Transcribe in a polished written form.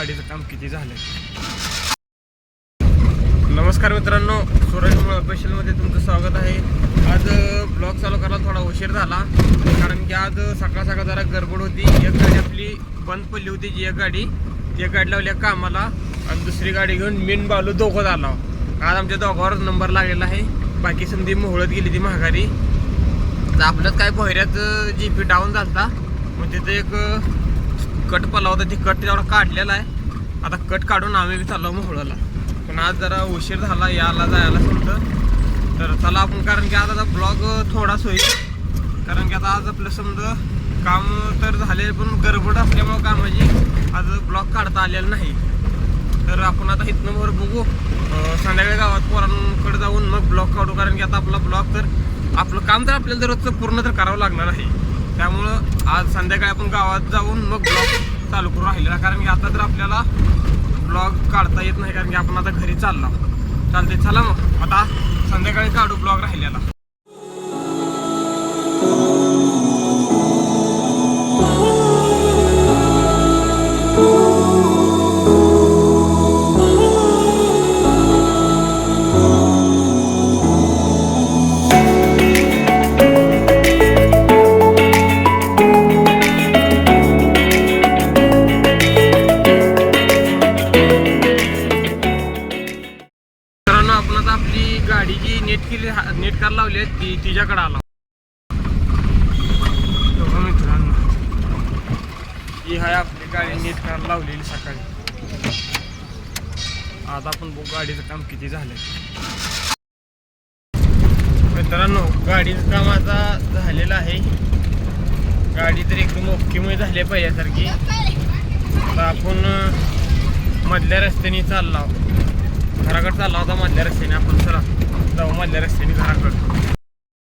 गाडीचं काम किती झालंय. नमस्कार मित्रांनो, सूरज मुळे स्पेशलमध्ये तुमचं स्वागत आहे. आज ब्लॉग चालू करायला थोडा उशीर झाला कारण की आज सकाळ जरा गडबड होती. एक गाडी आपली बंद पडली होती, जी एक गाडी लावली कामाला आणि दुसरी गाडी घेऊन मीन बालू दोघं झाला. आज आमच्या दोघांवर नंबर लागलेला आहे. बाकी संधी मोहळत गेली ती महागारी. तर आपल्यात काय पोहऱ्यात जीपी डाऊन झालता, मग तिथे एक कट पडला होता. ती कट तेवढा काढलेला आहे. आता कट काढून आम्ही चाललो मोहळला. पण आज जरा उशीर झाला यायला जायला समजा. तर चला आपण, कारण की आता ब्लॉग थोडाच होईल, कारण की आता आज आपलं समजा काम तर झाले पण गडबड असल्यामुळं कामाची आज ब्लॉग काढता आलेला नाही. तर आपण आता इथनं वर बघू, संध्याकाळी गावात पोरांकडे जाऊन मग ब्लॉग काढू. कारण की आता आपला ब्लॉग तर आपलं काम तर आपल्याला दररोजचं पूर्ण तर करावं लागणार आहे. त्यामुळं आज संध्याकाळी आपण गावात जाऊन मग ब्लॉग चालू करू राहिलेला. कारण की आता तर आपल्याला ब्लॉग काढता येत नाही, कारण की आपण आता घरी चाललो. चालते, चला मग आता संध्याकाळी काढू ब्लॉग राहिलेला. आपली गाडी जी नेट कार लावली आहे ती तिच्याकडे आला. मित्रांनो, ही आहे आपली गाडी नेट कार लावलेली सकाळी. आता आपण बघू गाडीचं काम किती झालंय. मित्रांनो, गाडीचं काम आता झालेलं आहे. गाडी तर एकदम ओकेमुळे झाली पहिल्यासारखी. आता आपण मधल्या रस्त्याने चाललो, घराकडे चालला होता मधल्या रस्त्याने. आपण चला जाऊ मधल्या रस्त्याने घराकडं.